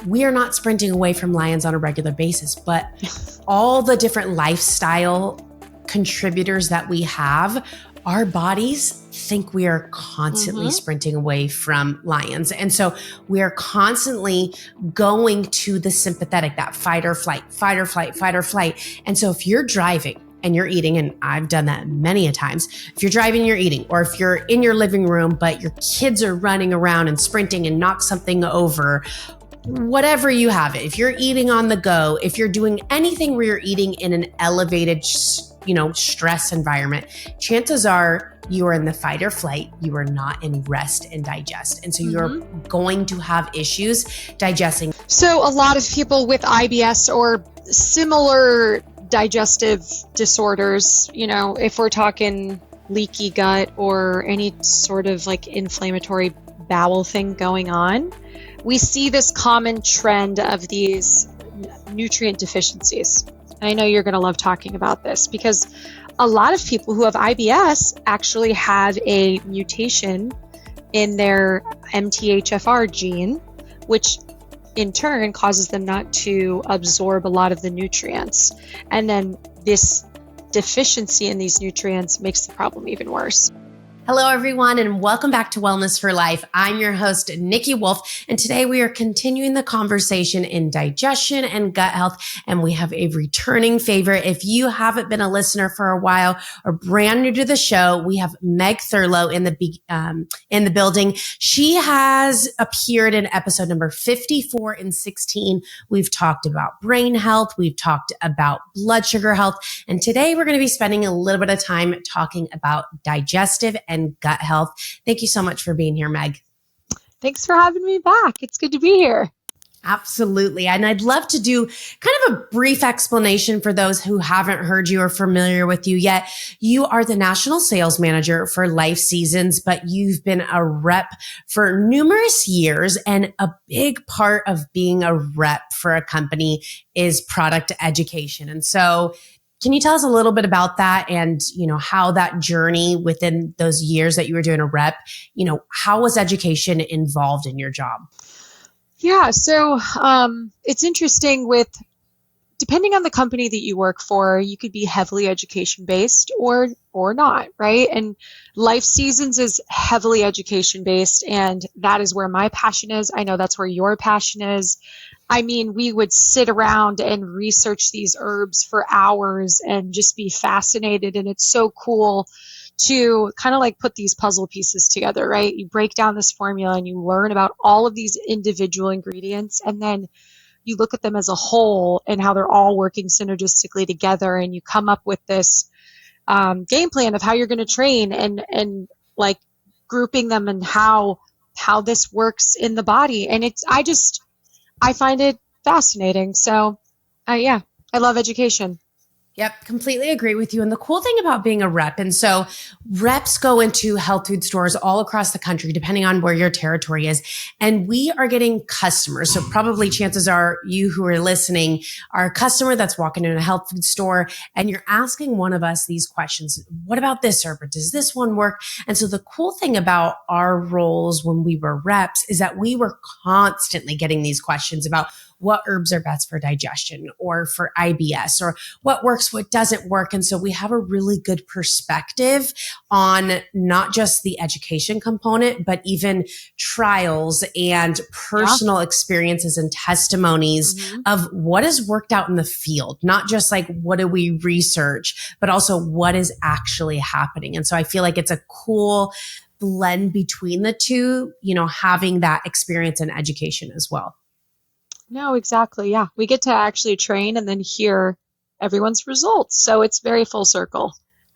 we are not sprinting away from lions on a regular basis, but all the different lifestyle contributors that we have, our bodies think we are constantly sprinting away from lions. And so we are constantly going to the sympathetic, that fight or flight, fight or flight, fight or flight. And so if you're driving and you're eating, and I've done that many a times, if you're driving and you're eating, or if you're in your living room, but your kids are running around and sprinting and knock something over, whatever you have it, if you're eating on the go, if you're doing anything where you're eating in an elevated, stress environment, chances are you are in the fight or flight, you are not in rest and digest. And so you're going to have issues digesting. So a lot of people with IBS or similar digestive disorders, if we're talking leaky gut or any sort of like inflammatory bowel thing going on, we see this common trend of these nutrient deficiencies. I know you're going to love talking about this because a lot of people who have IBS actually have a mutation in their MTHFR gene, which in turn causes them not to absorb a lot of the nutrients. And then this deficiency in these nutrients makes the problem even worse. Hello, everyone, and welcome back to Wellness for Life. I'm your host, Niki Wolf, and today we are continuing the conversation in digestion and gut health, and we have a returning favorite. If you haven't been a listener for a while or brand new to the show, we have Meg Thurlow in the building. She has appeared in episode number 54 and 16. We've talked about brain health, we've talked about blood sugar health, and today we're going to be spending a little bit of time talking about digestive and gut health. Thank you so much for being here, Meg. Thanks for having me back. It's good to be here. Absolutely. And I'd love to do kind of a brief explanation for those who haven't heard you or familiar with you yet. You are the national sales manager for LifeSeasons, but you've been a rep for numerous years. And a big part of being a rep for a company is product education. And so can you tell us a little bit about that and, how that journey within those years that you were doing a rep, how was education involved in your job? Yeah. So, it's interesting depending on the company that you work for, you could be heavily education based or not, right? And LifeSeasons is heavily education based, and that is where my passion is. I know that's where your passion is. I mean, we would sit around and research these herbs for hours and just be fascinated. And it's so cool to kind of like put these puzzle pieces together, right? You break down this formula and you learn about all of these individual ingredients, and then you look at them as a whole and how they're all working synergistically together. And you come up with this game plan of how you're going to train and like grouping them and how this works in the body. And I find it fascinating. So, I love education. Yep, completely agree with you. And the cool thing about being a rep, and so reps go into health food stores all across the country, depending on where your territory is. And we are getting customers. So probably chances are you who are listening are a customer that's walking in a health food store and you're asking one of us these questions. What about this herb? Or does this one work? And so the cool thing about our roles when we were reps is that we were constantly getting these questions about what herbs are best for digestion or for IBS or what works, what doesn't work. And so we have a really good perspective on not just the education component, but even trials and personal experiences and testimonies of what has worked out in the field, not just like what do we research, but also what is actually happening. And so I feel like it's a cool blend between the two, having that experience and education as well. No, exactly. Yeah. We get to actually train and then hear everyone's results. So it's very full circle.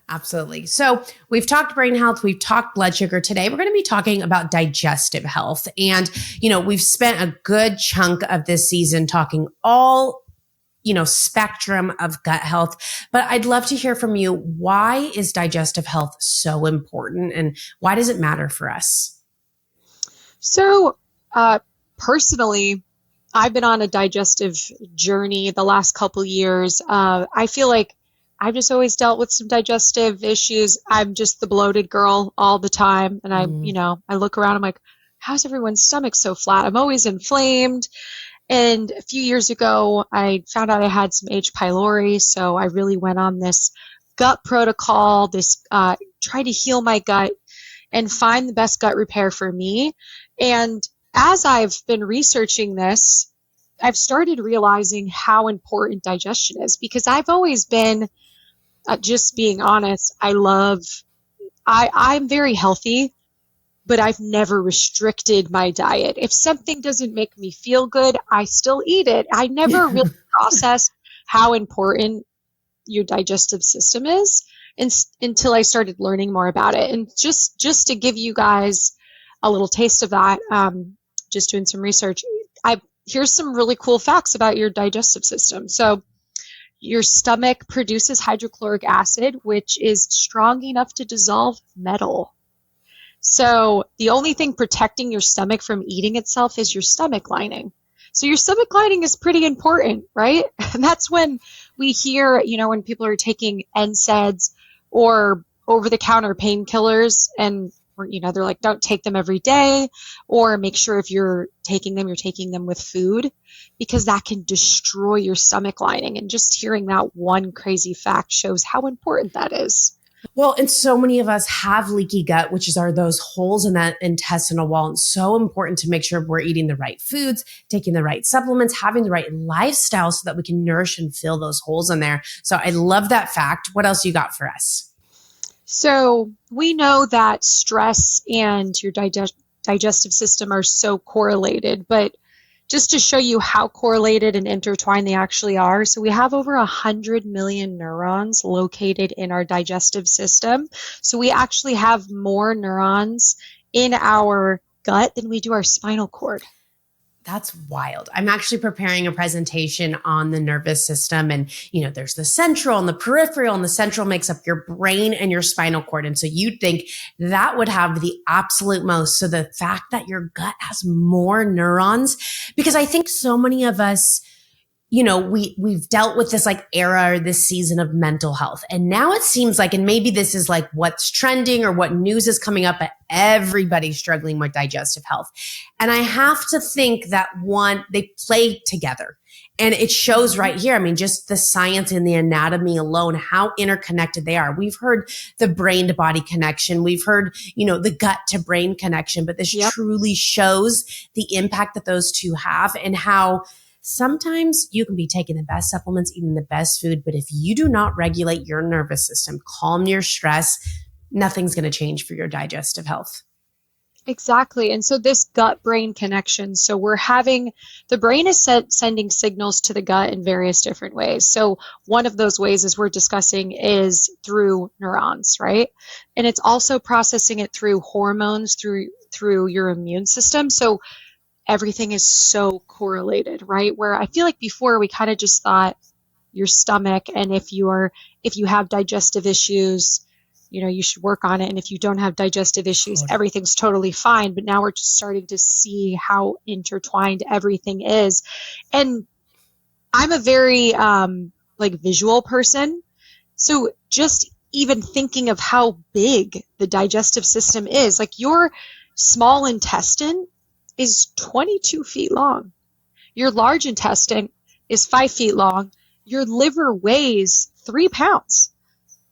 Absolutely. So we've talked brain health. We've talked blood sugar. Today, we're going to be talking about digestive health. And, we've spent a good chunk of this season talking all, spectrum of gut health. But I'd love to hear from you. Why is digestive health so important and why does it matter for us? So, personally, I've been on a digestive journey the last couple years. I feel like I've just always dealt with some digestive issues. I'm just the bloated girl all the time. And I look around, I'm like, how's everyone's stomach so flat? I'm always inflamed. And a few years ago, I found out I had some H. pylori. So I really went on this gut protocol, try to heal my gut and find the best gut repair for me. And as I've been researching this, I've started realizing how important digestion is, because I've always been, just being honest, I'm very healthy, but I've never restricted my diet. If something doesn't make me feel good, I still eat it. I never really processed how important your digestive system is until I started learning more about it. And just to give you guys a little taste of that, just doing some research, here's some really cool facts about your digestive system. So your stomach produces hydrochloric acid, which is strong enough to dissolve metal. So the only thing protecting your stomach from eating itself is your stomach lining. So your stomach lining is pretty important, right? And that's when we hear, when people are taking NSAIDs or over-the-counter painkillers, and they're like, don't take them every day, or make sure if you're taking them with food, because that can destroy your stomach lining. And just hearing that one crazy fact shows how important that is. Well, and so many of us have leaky gut, which are those holes in that intestinal wall. And so important to make sure we're eating the right foods, taking the right supplements, having the right lifestyle so that we can nourish and fill those holes in there. So I love that fact. What else you got for us? So we know that stress and your digestive system are so correlated, but just to show you how correlated and intertwined they actually are. So we have over 100 million neurons located in our digestive system. So we actually have more neurons in our gut than we do our spinal cord. That's wild. I'm actually preparing a presentation on the nervous system, and there's the central and the peripheral, and the central makes up your brain and your spinal cord. And so you'd think that would have the absolute most. So the fact that your gut has more neurons, because I think so many of us, we've dealt with this era or this season of mental health. And now it seems like, and maybe this is what's trending or what news is coming up, but everybody's struggling with digestive health. And I have to think that they play together. And it shows right here. I mean, just the science and the anatomy alone, how interconnected they are. We've heard the brain to body connection. We've heard, the gut to brain connection, but this truly shows the impact that those two have, and how sometimes you can be taking the best supplements, eating the best food, but if you do not regulate your nervous system, calm your stress, nothing's going to change for your digestive health. Exactly. And so this gut-brain connection, so the brain is sending signals to the gut in various different ways. So one of those ways, as we're discussing, is through neurons, right? And it's also processing it through hormones, through your immune system. So everything is so correlated, right? Where I feel like before we kind of just thought your stomach, and if you have digestive issues, you should work on it. And if you don't have digestive issues, everything's totally fine. But now we're just starting to see how intertwined everything is. And I'm a very visual person. So just even thinking of how big the digestive system is, your small intestine is 22 feet long. Your large intestine is 5 feet long. Your liver weighs 3 pounds.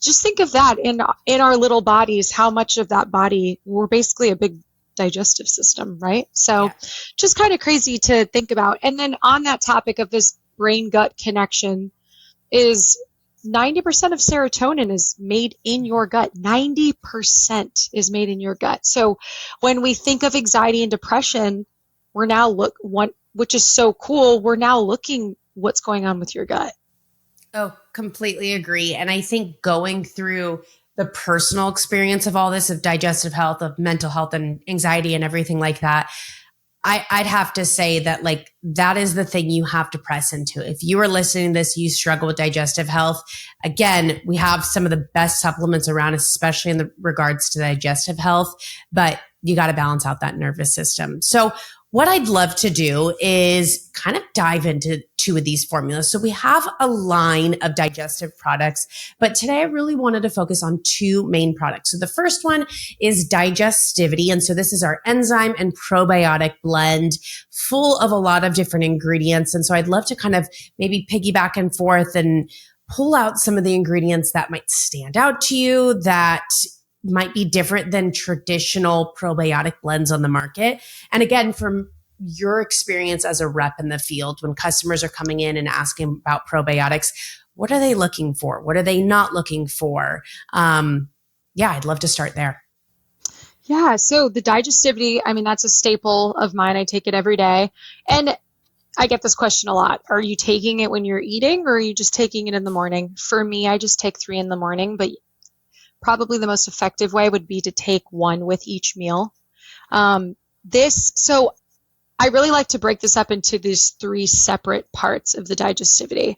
Just think of that in our little bodies, how much of that body, we're basically a big digestive system, right? So just kind of crazy to think about. And then on that topic of this brain-gut connection is 90% of serotonin is made in your gut. 90% is made in your gut. So when we think of anxiety and depression, which is so cool, we're now looking what's going on with your gut. Oh, completely agree. And I think going through the personal experience of all this, of digestive health, of mental health and anxiety and everything like that, I'd have to say that that is the thing you have to press into. If you are listening to this, you struggle with digestive health. Again, we have some of the best supplements around, especially in the regards to digestive health, but you got to balance out that nervous system. So what I'd love to do is kind of dive into two of these formulas. So we have a line of digestive products, but today I really wanted to focus on two main products. So the first one is Digestivity. And so this is our enzyme and probiotic blend full of a lot of different ingredients. And so I'd love to kind of maybe piggyback and forth and pull out some of the ingredients that might stand out to you that might be different than traditional probiotic blends on the market. And again, from your experience as a rep in the field, when customers are coming in and asking about probiotics, what are they looking for? What are they not looking for? I'd love to start there. Yeah, so the Digestivity, I mean, that's a staple of mine. I take it every day. And I get this question a lot. Are you taking it when you're eating, or are you just taking it in the morning? For me, I just take 3 in the morning, but probably the most effective way would be to take 1 with each meal. So I really like to break this up into these 3 separate parts of the Digestivity,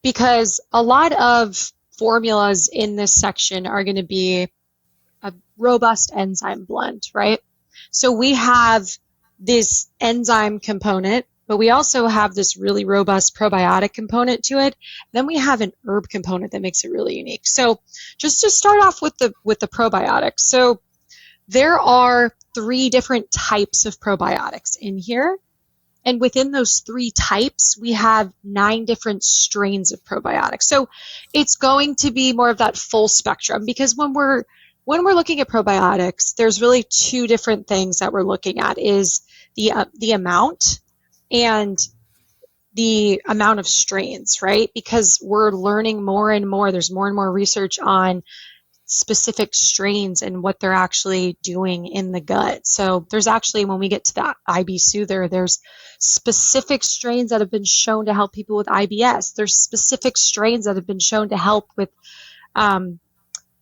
because a lot of formulas in this section are going to be a robust enzyme blend, right? So we have this enzyme component, but we also have this really robust probiotic component to it. Then we have an herb component that makes it really unique. So just to start off with the probiotics. So there are 3 different types of probiotics in here. And within those 3 types, we have 9 different strains of probiotics. So it's going to be more of that full spectrum, because when we're looking at probiotics, there's really 2 different things that we're looking at, is the amount and the amount of strains, right? Because we're learning more and more. There's more and more research on specific strains and what they're actually doing in the gut. So there's actually, when we get to the IBSoothe-R, there's specific strains that have been shown to help people with IBS. There's specific strains that have been shown to help with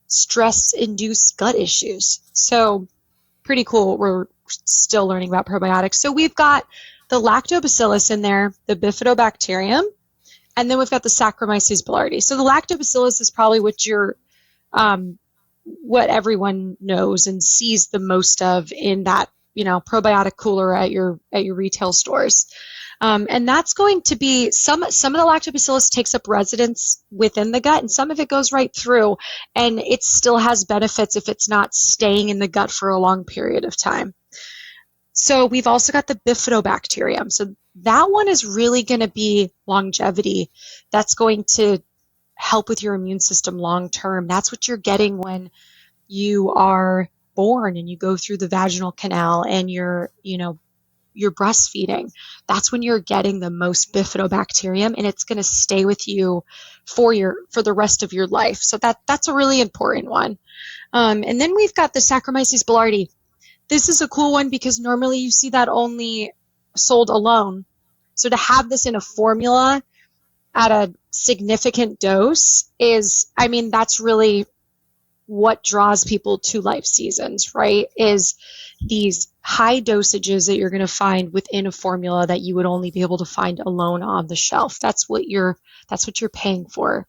stress-induced gut issues. So pretty cool. We're still learning about probiotics. So we've got the lactobacillus in there, the bifidobacterium, and then we've got the Saccharomyces boulardii. So the lactobacillus is probably what everyone knows and sees the most of in that, probiotic cooler at your retail stores. And that's going to be some of the lactobacillus takes up residence within the gut, and some of it goes right through, and it still has benefits if it's not staying in the gut for a long period of time. So we've also got the bifidobacterium. So that one is really going to be longevity. That's going to help with your immune system long term. That's what you're getting when you are born and you go through the vaginal canal and you're breastfeeding. That's when you're getting the most bifidobacterium, and it's going to stay with you for the rest of your life. So that's a really important one. And then we've got the Saccharomyces boulardii. This is a cool one because normally you see that only sold alone. So to have this in a formula at a significant dose that's really what draws people to LifeSeasons, right? Is these high dosages that you're going to find within a formula that you would only be able to find alone on the shelf. That's what you're paying for.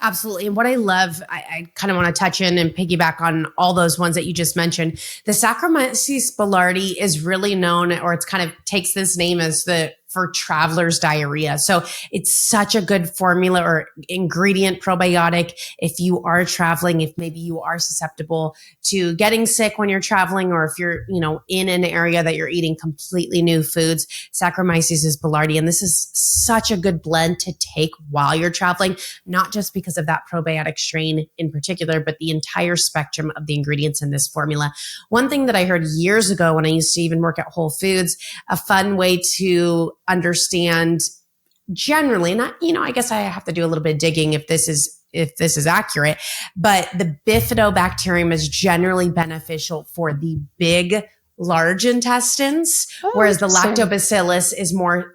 Absolutely. And what I love, I kind of want to touch in and piggyback on all those ones that you just mentioned. The Saccharomyces boulardii is really known, or it's kind of takes this name as for traveler's diarrhea. So it's such a good formula or ingredient probiotic if you are traveling, if maybe you are susceptible to getting sick when you're traveling, or if you're, in an area that you're eating completely new foods. Saccharomyces boulardii. And this is such a good blend to take while you're traveling, not just because of that probiotic strain in particular, but the entire spectrum of the ingredients in this formula. One thing that I heard years ago when I used to even work at Whole Foods, a fun way to understand generally, not, I guess I have to do a little bit of digging if this is accurate, but the bifidobacterium is generally beneficial for the big, large intestines, whereas the lactobacillus is more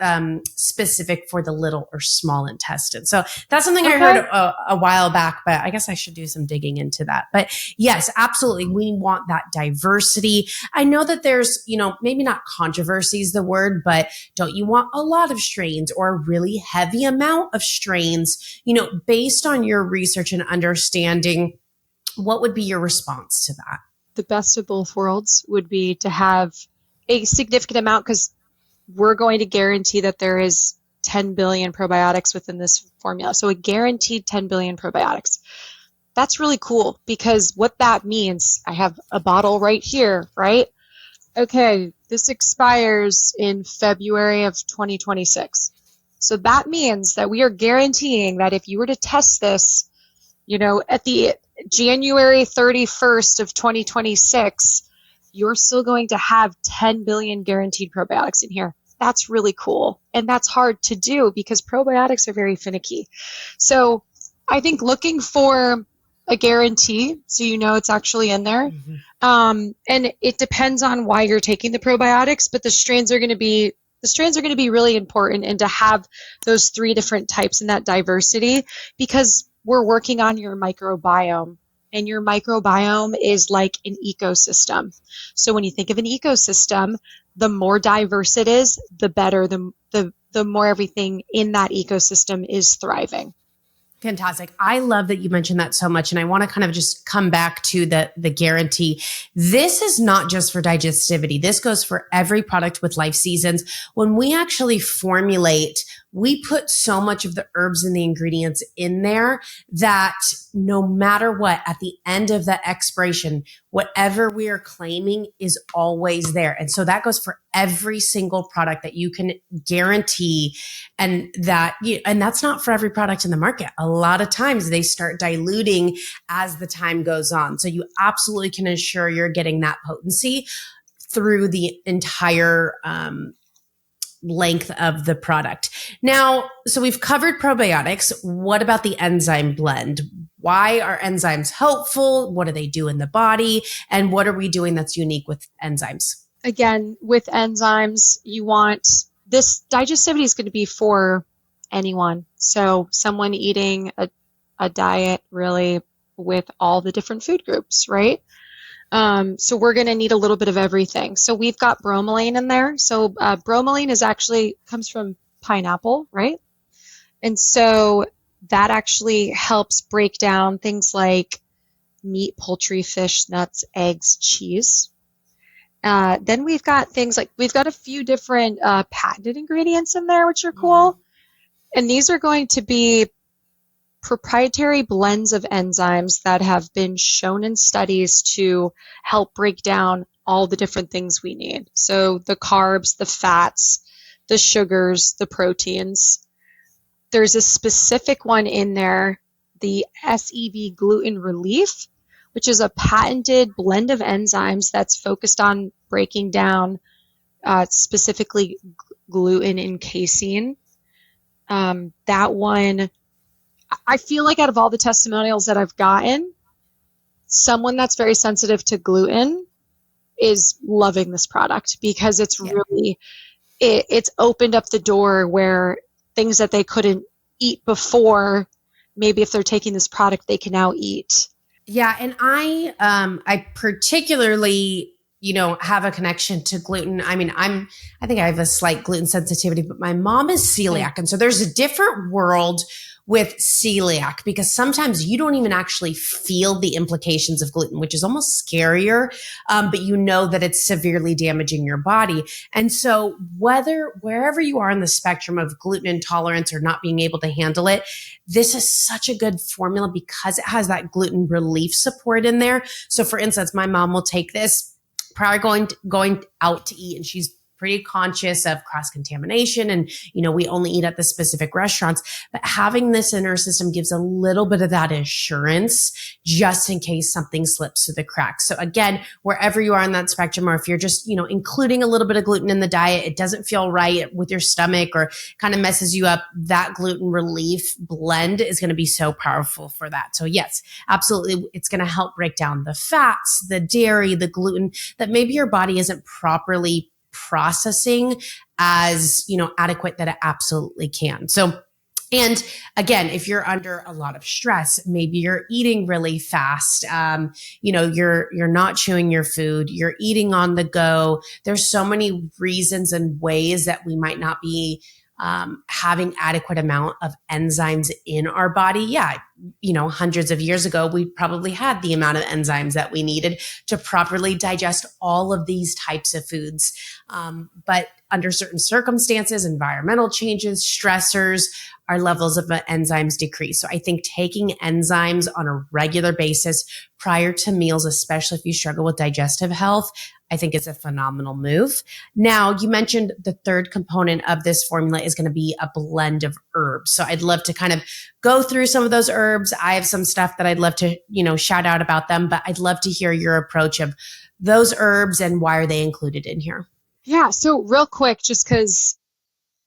specific for the little or small intestine. So that's something I heard a while back, but I guess I should do some digging into that. But yes, absolutely. We want that diversity. I know that there's, maybe not controversy is the word, but don't you want a lot of strains or a really heavy amount of strains? Based on your research and understanding, what would be your response to that? The best of both worlds would be to have a significant amount, because we're going to guarantee that there is 10 billion probiotics within this formula. So a guaranteed 10 billion probiotics. That's really cool because what that means, I have a bottle right here, right? Okay, this expires in February of 2026. So that means that we are guaranteeing that if you were to test this, at the January 31st of 2026, you're still going to have 10 billion guaranteed probiotics in here. That's really cool. And that's hard to do because probiotics are very finicky. So I think looking for a guarantee so it's actually in there. And it depends on why you're taking the probiotics, but the strains are going to be really important, and to have those 3 different types and that diversity, because we're working on your microbiome, and your microbiome is like an ecosystem. So when you think of an ecosystem, the more diverse it is, the better, the more everything in that ecosystem is thriving. Fantastic. I love that you mentioned that so much. And I want to kind of just come back to the guarantee. This is not just for Digestivity. This goes for every product with LifeSeasons. When we actually formulate, we put so much of the herbs and the ingredients in there that no matter what, at the end of the expiration, whatever we are claiming is always there. And so that goes for every single product that you can guarantee. And that's not for every product in the market. A lot of times they start diluting as the time goes on. So you absolutely can ensure you're getting that potency through the entire, length of the product. Now, so we've covered probiotics. What about the enzyme blend? Why are enzymes helpful? What do they do in the body? And what are we doing that's unique with enzymes? Again, with enzymes, you want this Digestivity is going to be for anyone. So someone eating a diet really with all the different food groups, right? So we're going to need a little bit of everything. So we've got bromelain in there. So bromelain comes from pineapple, right? And so that actually helps break down things like meat, poultry, fish, nuts, eggs, cheese. Then we've got a few different patented ingredients in there, which are cool. And these are going to be proprietary blends of enzymes that have been shown in studies to help break down all the different things we need. So the carbs, the fats, the sugars, the proteins. There's a specific one in there, the SEV gluten relief, which is a patented blend of enzymes that's focused on breaking down specifically gluten and casein. That one, I feel like out of all the testimonials that I've gotten, someone that's very sensitive to gluten is loving this product because it's really, it's opened up the door where things that they couldn't eat before, maybe if they're taking this product, they can now eat. Yeah. And I particularly, have a connection to gluten. I mean, I think I have a slight gluten sensitivity, but my mom is celiac. And so there's a different world with celiac because sometimes you don't even actually feel the implications of gluten, which is almost scarier. But you know that it's severely damaging your body. And so wherever you are in the spectrum of gluten intolerance or not being able to handle it, this is such a good formula because it has that gluten relief support in there. So for instance, my mom will take this prior going out to eat, and she's pretty conscious of cross-contamination and, we only eat at the specific restaurants, but having this in her system gives a little bit of that assurance just in case something slips through the cracks. So again, wherever you are on that spectrum, or if you're just, including a little bit of gluten in the diet, it doesn't feel right with your stomach or kind of messes you up, that gluten relief blend is going to be so powerful for that. So yes, absolutely. It's going to help break down the fats, the dairy, the gluten that maybe your body isn't properly processing as, adequate that it absolutely can. So, and again, if you're under a lot of stress, maybe you're eating really fast, you're not chewing your food, you're eating on the go. There's so many reasons and ways that we might not be having adequate amount of enzymes in our body. Yeah, hundreds of years ago, we probably had the amount of enzymes that we needed to properly digest all of these types of foods. But under certain circumstances, environmental changes, stressors, our levels of enzymes decrease. So I think taking enzymes on a regular basis prior to meals, especially if you struggle with digestive health, I think is a phenomenal move. Now, you mentioned the third component of this formula is going to be a blend of herbs. So I'd love to kind of go through some of those herbs. I have some stuff that I'd love to, shout out about them, but I'd love to hear your approach of those herbs and why are they included in here? Yeah. So real quick, just because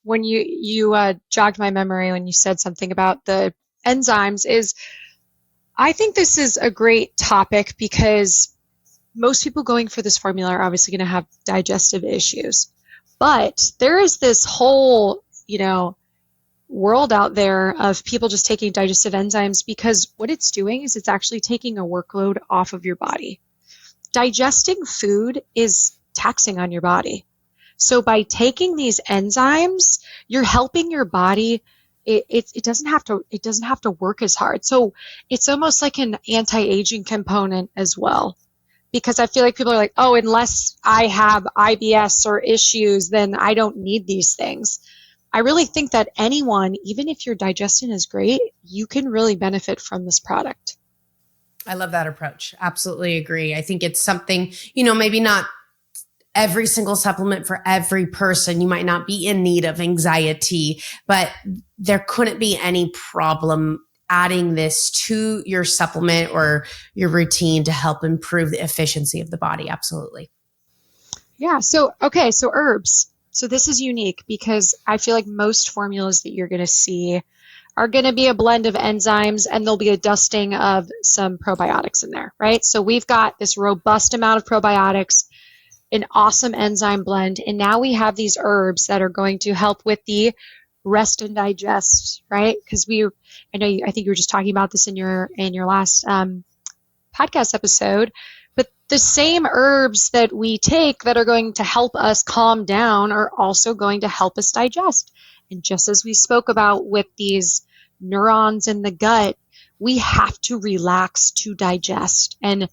when you jogged my memory when you said something about the enzymes, is I think this is a great topic because most people going for this formula are obviously going to have digestive issues. But there is this whole, world out there of people just taking digestive enzymes because what it's doing is it's actually taking a workload off of your body. Digesting food is taxing on your body. So by taking these enzymes, you're helping your body. It doesn't have to work as hard. So it's almost like an anti-aging component as well. Because I feel like people are like, oh, unless I have IBS or issues, then I don't need these things. I really think that anyone, even if your digestion is great, you can really benefit from this product. I love that approach. Absolutely agree. I think it's something, maybe not every single supplement for every person. You might not be in need of anxiety, but there couldn't be any problem adding this to your supplement or your routine to help improve the efficiency of the body. Absolutely. Yeah. So herbs. So this is unique because I feel like most formulas that you're going to see are going to be a blend of enzymes and there'll be a dusting of some probiotics in there, right? So we've got this robust amount of probiotics, an awesome enzyme blend, and now we have these herbs that are going to help with the rest and digest, right? Because I think you were just talking about this in your last podcast episode, but the same herbs that we take that are going to help us calm down are also going to help us digest. And just as we spoke about with these neurons in the gut, we have to relax to digest. And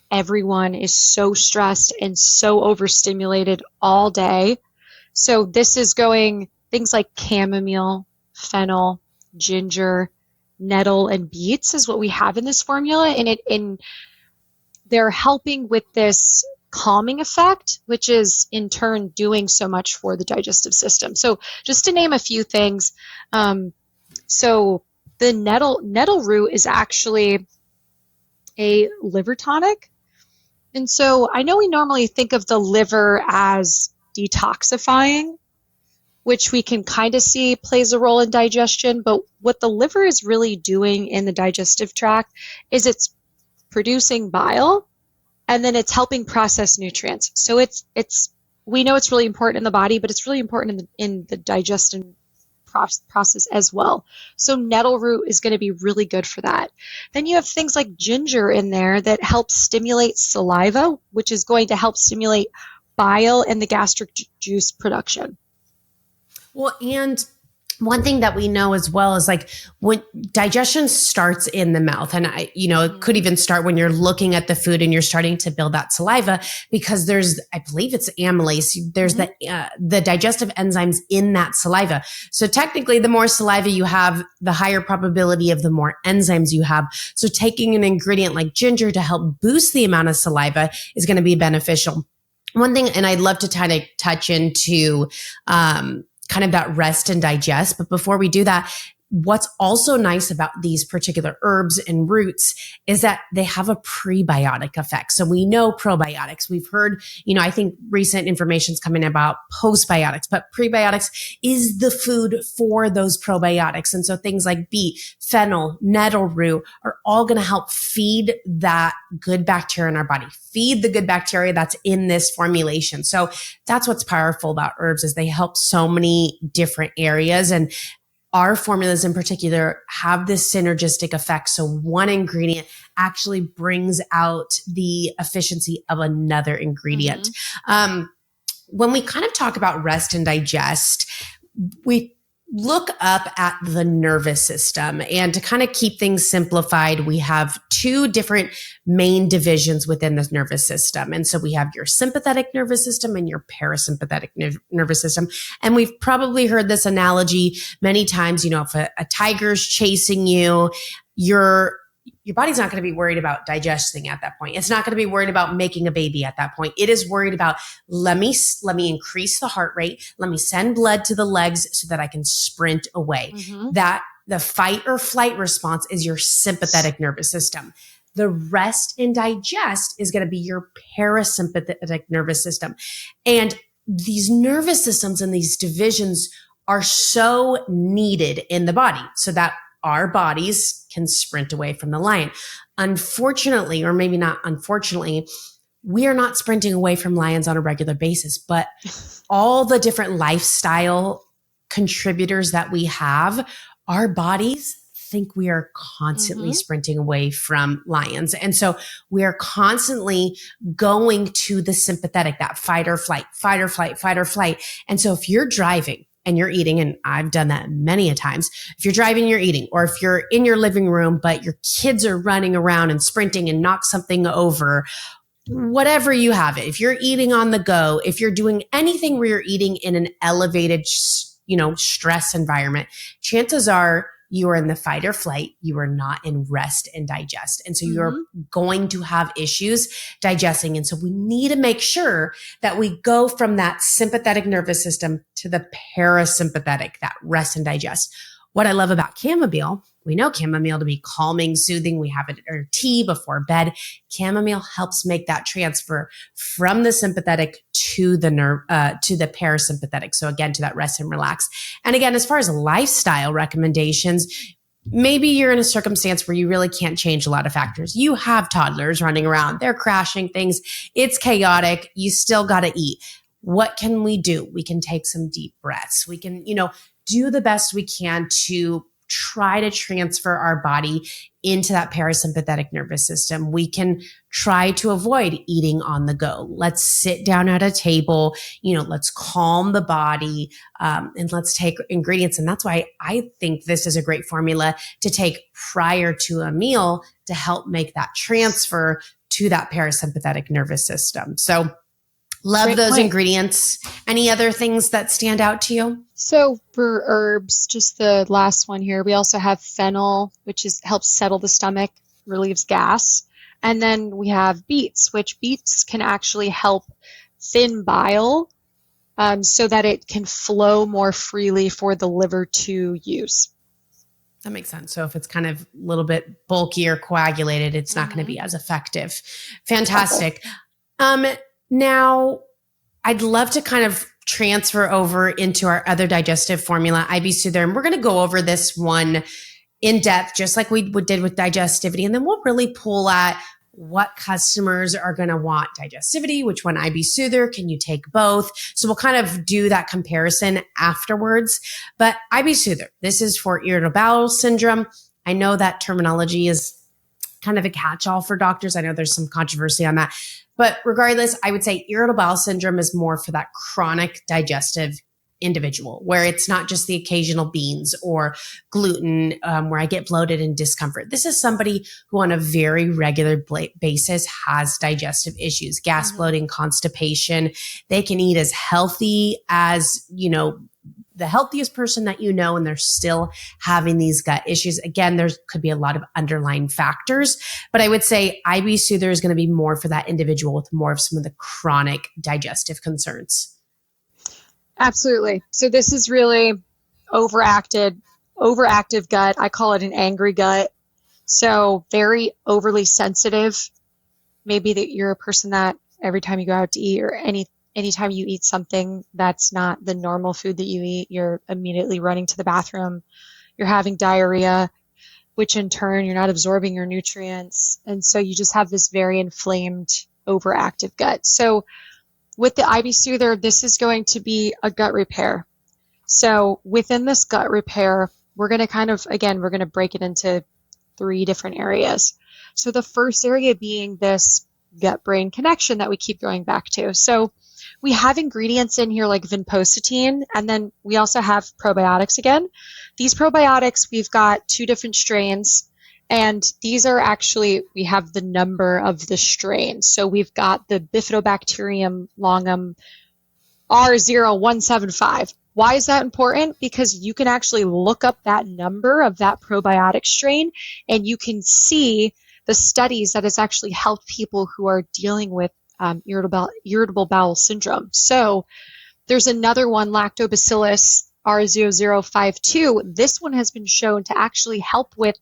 everyone is so stressed and so overstimulated all day. So this is going things like chamomile, fennel, ginger, nettle, and beets is what we have in this formula. And they're helping with this calming effect, which is in turn doing so much for the digestive system. So just to name a few things, so the nettle root is actually a liver tonic. And so I know we normally think of the liver as detoxifying, which we can kind of see plays a role in digestion. But what the liver is really doing in the digestive tract is it's producing bile and then it's helping process nutrients. So we know it's really important in the body, but it's really important in the digestion process as well. So nettle root is going to be really good for that. Then you have things like ginger in there that helps stimulate saliva, which is going to help stimulate bile and the gastric juice production. Well, and one thing that we know as well is like when digestion starts in the mouth, and it could even start when you're looking at the food and you're starting to build that saliva because I believe it's amylase. There's the digestive enzymes in that saliva. So technically the more saliva you have, the higher probability of the more enzymes you have. So taking an ingredient like ginger to help boost the amount of saliva is going to be beneficial. One thing, and I'd love to kind of touch into, kind of that rest and digest. But before we do that, what's also nice about these particular herbs and roots is that they have a prebiotic effect. So we know probiotics. We've heard, I think recent information's coming about postbiotics, but prebiotics is the food for those probiotics. And so things like beet, fennel, nettle root are all going to help feed that good bacteria in our body, feed the good bacteria that's in this formulation. So that's what's powerful about herbs is they help so many different areas. And our formulas in particular have this synergistic effect. So one ingredient actually brings out the efficiency of another ingredient. When we kind of talk about rest and digest, we look up at the nervous system. And to kind of keep things simplified, we have two different main divisions within the nervous system. And so we have your sympathetic nervous system and your parasympathetic nervous system. And we've probably heard this analogy many times. If a tiger's chasing you, your body's not going to be worried about digesting at that point. It's not going to be worried about making a baby at that point. It is worried about, let me increase the heart rate. Let me send blood to the legs so that I can sprint away. That the fight or flight response is your sympathetic nervous system. The rest and digest is going to be your parasympathetic nervous system. And these nervous systems and these divisions are so needed in the body so that our bodies can sprint away from the lion. Unfortunately, or maybe not unfortunately, we are not sprinting away from lions on a regular basis, but all the different lifestyle contributors that we have, our bodies think we are constantly sprinting away from lions. And so we are constantly going to the sympathetic, that fight or flight, fight or flight, fight or flight. And so if you're driving and you're eating, and I've done that many a times, if you're driving, you're eating, or if you're in your living room, but your kids are running around and sprinting and knock something over, whatever you have it, if you're eating on the go, if you're doing anything where you're eating in an elevated, stress environment, chances are you are in the fight or flight. You are not in rest and digest. And so you're going to have issues digesting. And so we need to make sure that we go from that sympathetic nervous system to the parasympathetic, that rest and digest. What I love about chamomile, we know chamomile to be calming, soothing. We have it in our tea before bed. Chamomile helps make that transfer from the sympathetic to the parasympathetic. So again, to that rest and relax. And again, as far as lifestyle recommendations, maybe you're in a circumstance where you really can't change a lot of factors. You have toddlers running around. They're crashing things. It's chaotic. You still got to eat. What can we do? We can take some deep breaths. We can, do the best we can to try to transfer our body into that parasympathetic nervous system. We can try to avoid eating on the go. Let's sit down at a table, let's calm the body, and let's take ingredients. And that's why I think this is a great formula to take prior to a meal to help make that transfer to that parasympathetic nervous system. So love Great those point. Ingredients. Any other things that stand out to you? So for herbs, just the last one here, we also have fennel, which helps settle the stomach, relieves gas. And then we have beets, which beets can actually help thin bile so that it can flow more freely for the liver to use. That makes sense. So if it's kind of a little bit bulky or coagulated, it's not going to be as effective. Fantastic. Now, I'd love to kind of transfer over into our other digestive formula, IBSoothe-R, and we're going to go over this one in depth, just like we did with Digestivity, and then we'll really pull at what customers are going to want. Digestivity, which one IBSoothe-R, can you take both? So we'll kind of do that comparison afterwards. But IBSoothe-R, this is for irritable bowel syndrome. I know that terminology is kind of a catch-all for doctors. I know there's some controversy on that. But regardless, I would say irritable bowel syndrome is more for that chronic digestive individual, where it's not just the occasional beans or gluten, where I get bloated and discomfort. This is somebody who on a very regular basis has digestive issues, gas, bloating, constipation. They can eat as healthy as, the healthiest person that and they're still having these gut issues. Again, there could be a lot of underlying factors, but I would say IBSoothe-R is going to be more for that individual with more of some of the chronic digestive concerns. Absolutely. So this is really overactive gut. I call it an angry gut. So very overly sensitive. Maybe that you're a person that every time you go out to eat or anytime you eat something that's not the normal food that you eat, you're immediately running to the bathroom. You're having diarrhea, which in turn, you're not absorbing your nutrients. And so you just have this very inflamed, overactive gut. So with the IBSoothe-R, this is going to be a gut repair. So within this gut repair, we're going to break it into 3 different areas. So the first area being this gut-brain connection that we keep going back to. So We have ingredients in here like vinpocetine, and then we also have probiotics again. These probiotics, we've got 2 different strains, and these are actually, we have the number of the strain. So we've got the Bifidobacterium longum R0175. Why is that important? Because you can actually look up that number of that probiotic strain, and you can see the studies that has actually helped people who are dealing with irritable bowel syndrome. So there's another one, Lactobacillus R0052. This one has been shown to actually help with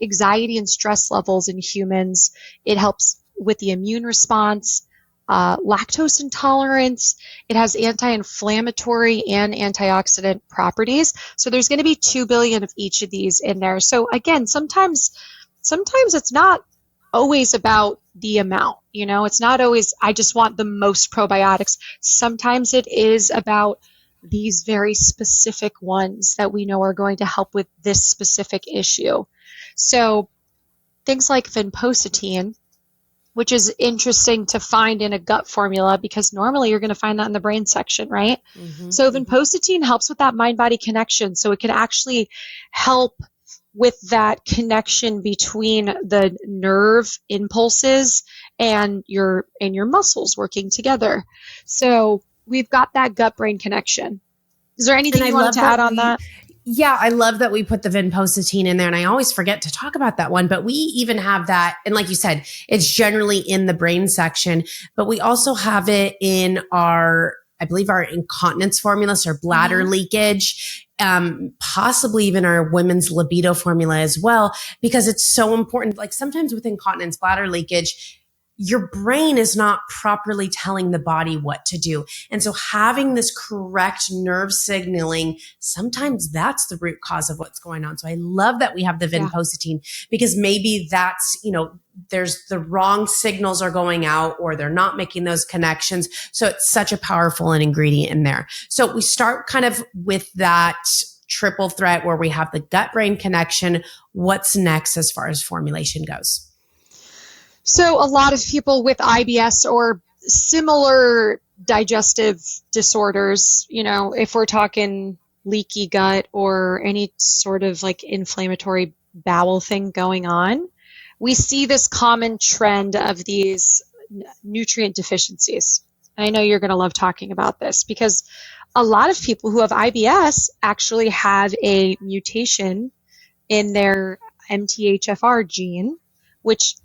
anxiety and stress levels in humans. It helps with the immune response, lactose intolerance. It has anti-inflammatory and antioxidant properties. So there's going to be 2 billion of each of these in there. So again, sometimes it's not always about the amount, it's not always, I just want the most probiotics. Sometimes it is about these very specific ones that we know are going to help with this specific issue. So things like vinpocetine, which is interesting to find in a gut formula because normally you're going to find that in the brain section, right? Mm-hmm. So vinpocetine helps with that mind-body connection. So it can actually help with that connection between the nerve impulses and your muscles working together. So we've got that gut-brain connection. Is there anything you wanted to add on that? Yeah, I love that we put the vinpocetine in there, and I always forget to talk about that one, but we even have that. And like you said, it's generally in the brain section, but we also have it in our incontinence formula, so our bladder leakage, possibly even our women's libido formula as well, because it's so important. Like sometimes with incontinence, bladder leakage, your brain is not properly telling the body what to do. And so having this correct nerve signaling, sometimes that's the root cause of what's going on. So I love that we have the vinpocetine because maybe that's, there's the wrong signals are going out or they're not making those connections. So it's such a powerful ingredient in there. So we start kind of with that triple threat where we have the gut-brain connection. What's next as far as formulation goes? So a lot of people with IBS or similar digestive disorders, if we're talking leaky gut or any sort of like inflammatory bowel thing going on, we see this common trend of these nutrient deficiencies. And I know you're going to love talking about this because a lot of people who have IBS actually have a mutation in their MTHFR gene, which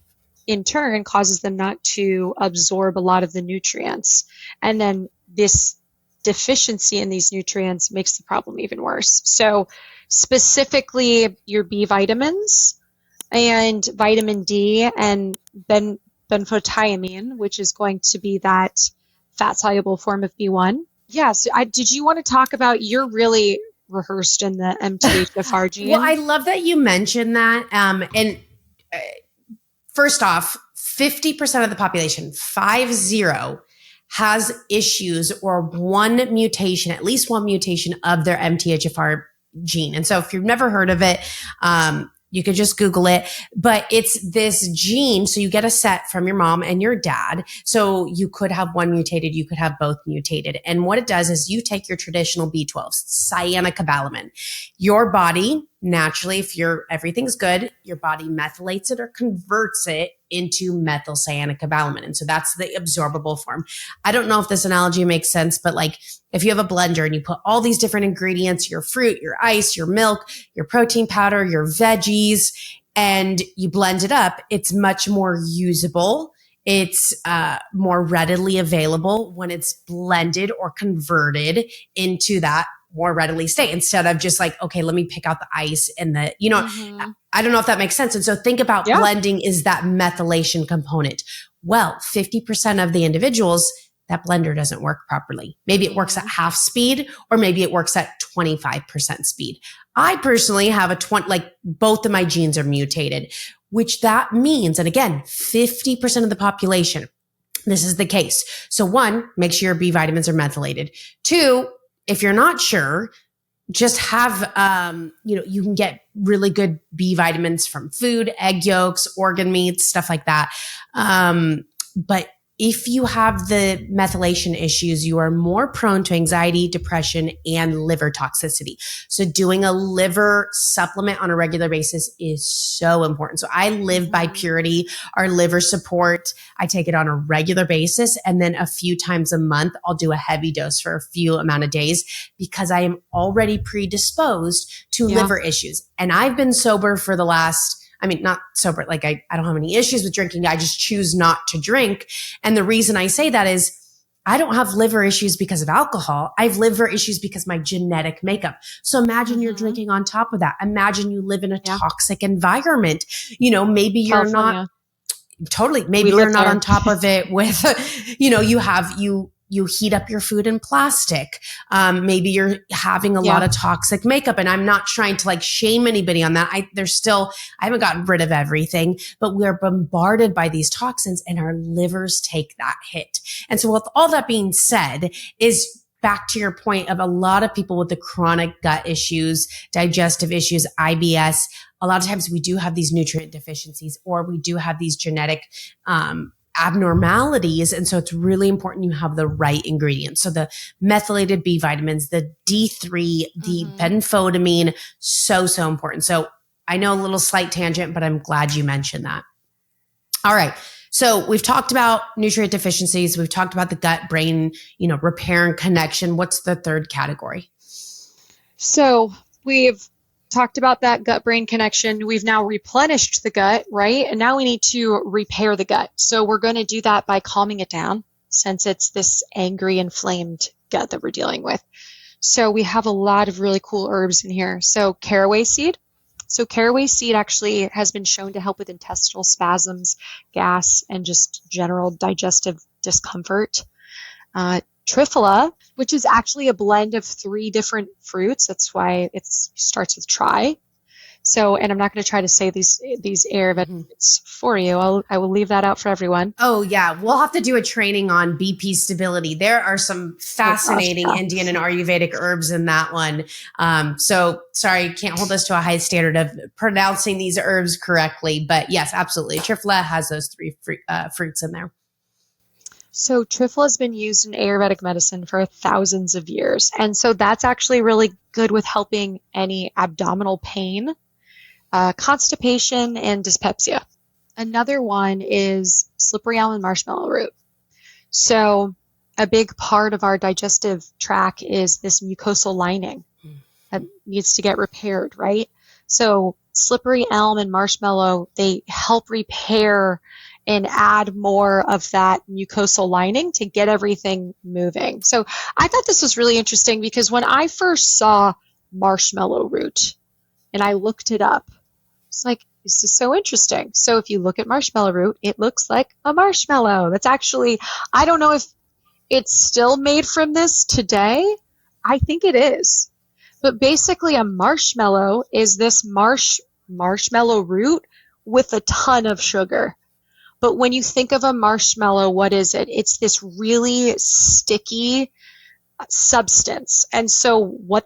in turn causes them not to absorb a lot of the nutrients. And then this deficiency in these nutrients makes the problem even worse. So specifically your B vitamins and vitamin D and benfotiamine, which is going to be that fat-soluble form of B1. Yeah, so did you want to talk about, you're really rehearsed in the MTHFR gene? Well, I love that you mentioned that. First off, 50% of the population, 50, has issues or one mutation, at least one mutation of their MTHFR gene. And so if you've never heard of it, you could just Google it, but it's this gene. So you get a set from your mom and your dad. So you could have one mutated, you could have both mutated. And what it does is you take your traditional B12, cyanocobalamin. Your body naturally, if everything's good, your body methylates it or converts it into methylcyanocobalamin. And so that's the absorbable form. I don't know if this analogy makes sense, but like if you have a blender and you put all these different ingredients, your fruit, your ice, your milk, your protein powder, your veggies, and you blend it up, it's much more usable. It's more readily available when it's blended or converted into that more readily state instead of just like, okay, let me pick out the ice and the, I don't know if that makes sense. And so think about blending is that methylation component. Well, 50% of the individuals, that blender doesn't work properly. Maybe it works at half speed or maybe it works at 25% speed. I personally have both of my genes are mutated, which that means, and again, 50% of the population, this is the case. So 1, make sure your B vitamins are methylated. 2, if you're not sure, just have, you can get really good B vitamins from food, egg yolks, organ meats, stuff like that. But if you have the methylation issues, you are more prone to anxiety, depression, and liver toxicity. So doing a liver supplement on a regular basis is so important. So I live by Purity, our liver support. I take it on a regular basis. And then a few times a month, I'll do a heavy dose for a few amount of days because I am already predisposed to liver issues. And I've been sober for the last, not sober, like I don't have any issues with drinking. I just choose not to drink. And the reason I say that is I don't have liver issues because of alcohol. I have liver issues because my genetic makeup. So imagine you're drinking on top of that. Imagine you live in a toxic environment. Maybe you're California. not totally, maybe you're not on top of it with, you heat up your food in plastic. Maybe you're having a lot of toxic makeup, and I'm not trying to shame anybody on that. I haven't gotten rid of everything, but we're bombarded by these toxins and our livers take that hit. And so with all that being said is back to your point of a lot of people with the chronic gut issues, digestive issues, IBS, a lot of times we do have these nutrient deficiencies or we do have these genetic, abnormalities. And so it's really important you have the right ingredients. So the methylated B vitamins, the D3, the benfotiamine, so important. So I know a little slight tangent, but I'm glad you mentioned that. All right. So we've talked about nutrient deficiencies. We've talked about the gut brain, repair and connection. What's the third category? So we've talked about that gut-brain connection. We've now replenished the gut, right? And now we need to repair the gut. So we're going to do that by calming it down since it's this angry, inflamed gut that we're dealing with. So we have a lot of really cool herbs in here. So caraway seed. So caraway seed actually has been shown to help with intestinal spasms, gas, and just general digestive discomfort. Triphala, which is actually a blend of 3 different fruits. That's why it starts with tri. So, and I'm not going to try to say these Ayurvedics for you. I will leave that out for everyone. Oh yeah. We'll have to do a training on BP stability. There are some fascinating Indian and Ayurvedic herbs in that one. So sorry, can't hold us to a high standard of pronouncing these herbs correctly, but yes, absolutely. Triphala has those 3 fruits in there. So triphala has been used in Ayurvedic medicine for thousands of years. And so that's actually really good with helping any abdominal pain, constipation, and dyspepsia. Another one is slippery elm marshmallow root. So a big part of our digestive tract is this mucosal lining that needs to get repaired, right? So slippery elm and marshmallow, they help repair and add more of that mucosal lining to get everything moving. So I thought this was really interesting because when I first saw marshmallow root and I looked it up, it's like, this is so interesting. So if you look at marshmallow root, it looks like a marshmallow. That's actually, I don't know if it's still made from this today. I think it is. But basically a marshmallow is this marshmallow root with a ton of sugar. But when you think of a marshmallow, what is it? It's this really sticky substance. And so what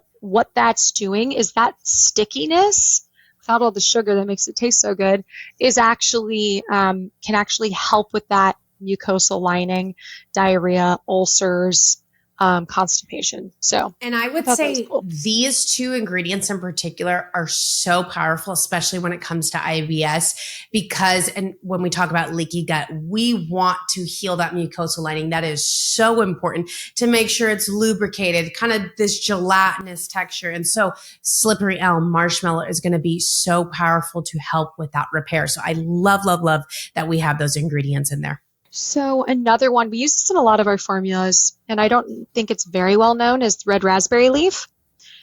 that's doing is that stickiness, without all the sugar that makes it taste so good, is actually can actually help with that mucosal lining, diarrhea, ulcers, constipation. So, and I would say cool. These 2 ingredients in particular are so powerful, especially when it comes to IBS, because, and when we talk about leaky gut, we want to heal that mucosal lining. That is so important to make sure it's lubricated, kind of this gelatinous texture. And so slippery elm marshmallow is going to be so powerful to help with that repair. So I love that we have those ingredients in there. So another one, we use this in a lot of our formulas, and I don't think it's very well known, is red raspberry leaf.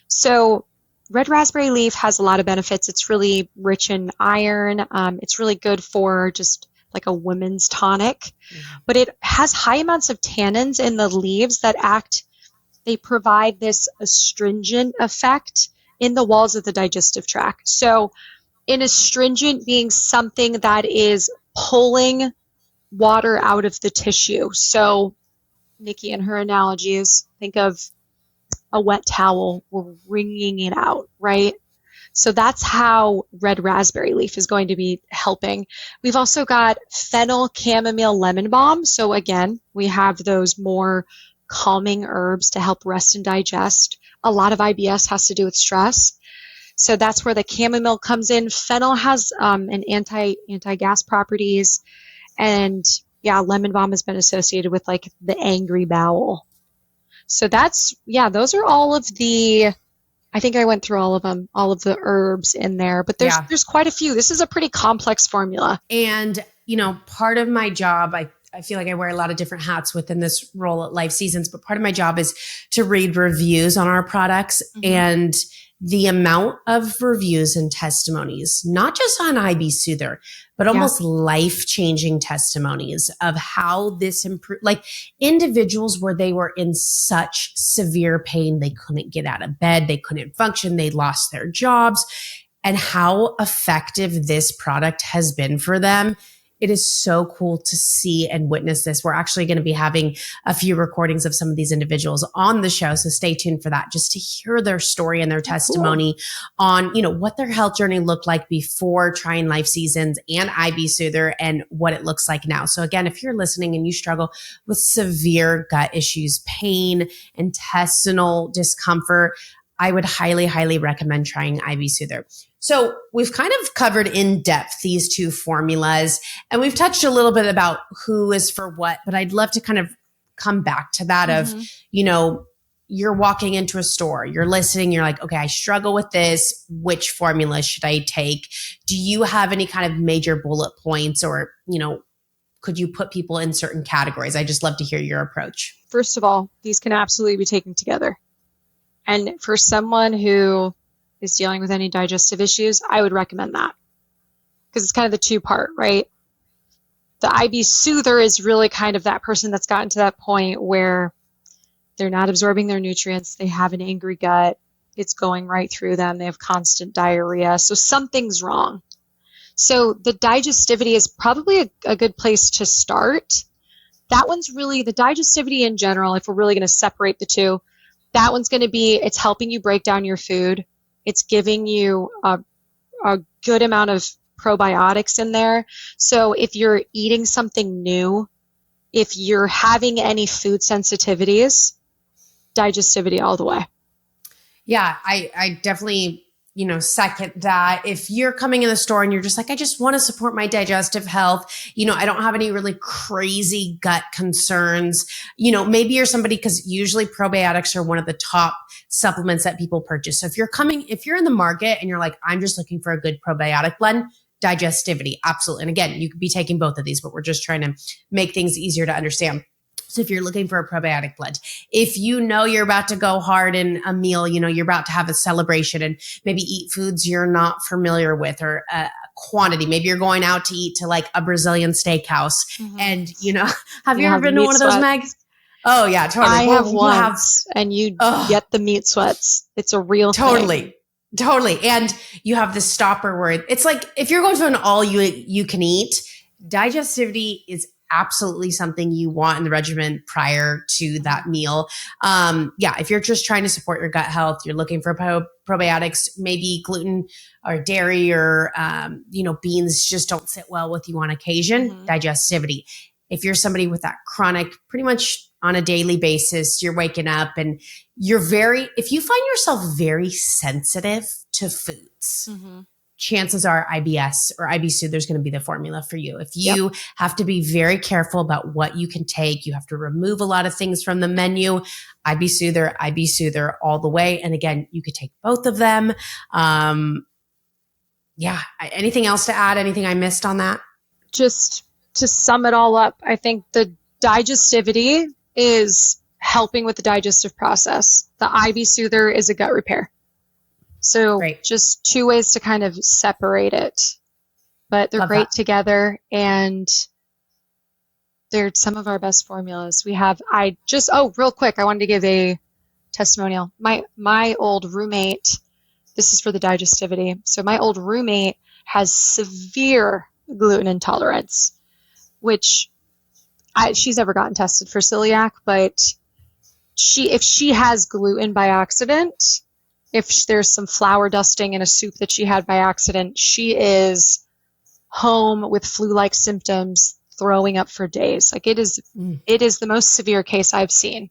So red raspberry leaf has a lot of benefits. It's really rich in iron. It's really good for just like a women's tonic, but it has high amounts of tannins in the leaves that they provide this astringent effect in the walls of the digestive tract. So an astringent being something that is pulling water out of the tissue. So Niki and her analogies, think of a wet towel, we're wringing it out, right? So that's how red raspberry leaf is going to be helping. We've also got fennel, chamomile, lemon balm. So again, we have those more calming herbs to help rest and digest. A lot of IBS has to do with stress. So that's where the chamomile comes in. Fennel has an anti-gas properties. And yeah, lemon balm has been associated with like the angry bowel. So that's, yeah, those are all of the, I think I went through all of them, all of the herbs in there, but there's quite a few. This is a pretty complex formula. And, part of my job, I feel like I wear a lot of different hats within this role at LifeSeasons, but part of my job is to read reviews on our products. And the amount of reviews and testimonies, not just on IBSoothe-R, but almost life-changing testimonies of how this improved, like individuals where they were in such severe pain, they couldn't get out of bed, they couldn't function, they lost their jobs, and how effective this product has been for them. It is so cool to see and witness this. We're actually going to be having a few recordings of some of these individuals on the show. So stay tuned for that, just to hear their story and their testimony on, what their health journey looked like before trying LifeSeasons and IBSoothe-R and what it looks like now. So again, if you're listening and you struggle with severe gut issues, pain, intestinal discomfort, I would highly, highly recommend trying IBSoothe-R. So we've kind of covered in depth these two formulas, and we've touched a little bit about who is for what, but I'd love to kind of come back to that of, you're walking into a store, you're listening, you're like, okay, I struggle with this. Which formula should I take? Do you have any kind of major bullet points, or, could you put people in certain categories? I just love to hear your approach. First of all, these can absolutely be taken together. And for someone who is dealing with any digestive issues, I would recommend that, because it's kind of the two-part, right? The IBSoothe-R is really kind of that person that's gotten to that point where they're not absorbing their nutrients, they have an angry gut, it's going right through them, they have constant diarrhea, so something's wrong. So the digestivity is probably a good place to start. That one's really, the digestivity in general, if we're really going to separate the two, that one's going to be, it's helping you break down your food. It's giving you a good amount of probiotics in there. So if you're eating something new, if you're having any food sensitivities, digestivity all the way. Yeah, I definitely, second that. If you're coming in the store and you're just like, I just want to support my digestive health, I don't have any really crazy gut concerns. Maybe you're somebody, because usually probiotics are one of the top supplements that people purchase. So if you're in the market and you're like, I'm just looking for a good probiotic blend, digestivity, absolutely. And again, you could be taking both of these, but we're just trying to make things easier to understand. So if you're looking for a probiotic blend, if you're about to go hard in a meal, you're about to have a celebration and maybe eat foods you're not familiar with, or a quantity, maybe you're going out to eat to like a Brazilian steakhouse. And, have you ever been to one of those, Meg? Oh yeah, totally. I have once, and you get the meat sweats. It's a real thing. Totally. And you have this stopper where it's like, if you're going to an all you can eat, digestivity is absolutely something you want in the regimen prior to that meal. If you're just trying to support your gut health, you're looking for probiotics, maybe gluten or dairy or, beans just don't sit well with you on occasion, digestivity. If you're somebody with that chronic, pretty much on a daily basis, you're waking up and if you find yourself very sensitive to foods, chances are IBS or IBSoothe-R is going to be the formula for you. If you have to be very careful about what you can take, you have to remove a lot of things from the menu, IBSoothe-R all the way. And again, you could take both of them. Anything else to add? Anything I missed on that? Just to sum it all up, I think the digestivity is helping with the digestive process. The IBSoothe-R is a gut repair. So just two ways to kind of separate it, but they're great together, and they're some of our best formulas. We have, real quick, I wanted to give a testimonial. My old roommate, this is for the digestivity. So my old roommate has severe gluten intolerance, which she's never gotten tested for celiac, but if she has gluten by accident, if there's some flour dusting in a soup that she had by accident, she is home with flu-like symptoms, throwing up for days. Like it is the most severe case I've seen.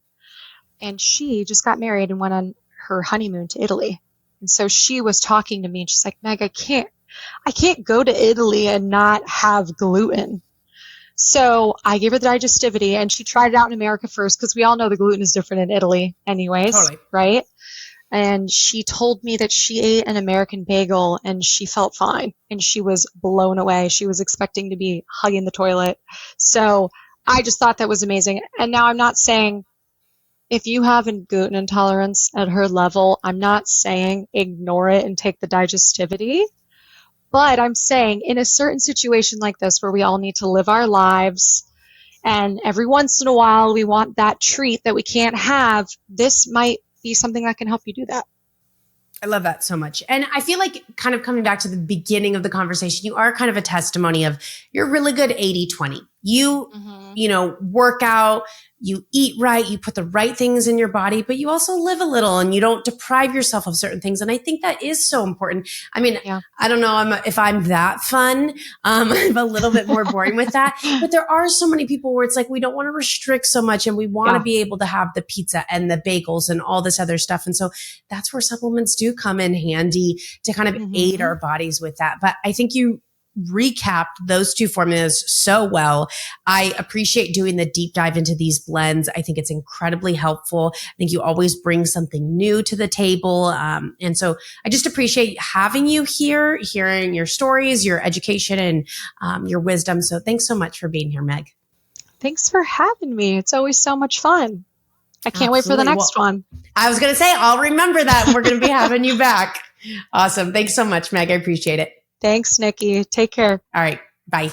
And she just got married and went on her honeymoon to Italy. And so she was talking to me and she's like, Meg, I can't go to Italy and not have gluten. So I gave her the Digestivity, and she tried it out in America first because we all know the gluten is different in Italy anyways, totally. Right? And she told me that she ate an American bagel and she felt fine and she was blown away. She was expecting to be hugging the toilet. So I just thought that was amazing. And now I'm not saying if you have a gluten intolerance at her level, I'm not saying ignore it and take the Digestivity. But I'm saying in a certain situation like this where we all need to live our lives and every once in a while we want that treat that we can't have, this might be something that can help you do that. I love that so much. And I feel like kind of coming back to the beginning of the conversation, you are kind of a testimony of you're really good 80-20. You work out, you eat right, you put the right things in your body, but you also live a little and you don't deprive yourself of certain things. And I think that is so important. I mean, I don't know if I'm that fun. I'm a little bit more boring with that, but there are so many people where it's like, we don't want to restrict so much and we want to be able to have the pizza and the bagels and all this other stuff. And so that's where supplements do come in handy to kind of aid our bodies with that. But I think you recapped those two formulas so well. I appreciate doing the deep dive into these blends. I think it's incredibly helpful. I think you always bring something new to the table. And so I just appreciate having you here, hearing your stories, your education, and your wisdom. So thanks so much for being here, Meg. Thanks for having me. It's always so much fun. I can't wait for the next one. I was going to say, I'll remember that. We're going to be having you back. Awesome. Thanks so much, Meg. I appreciate it. Thanks, Niki. Take care. All right. Bye.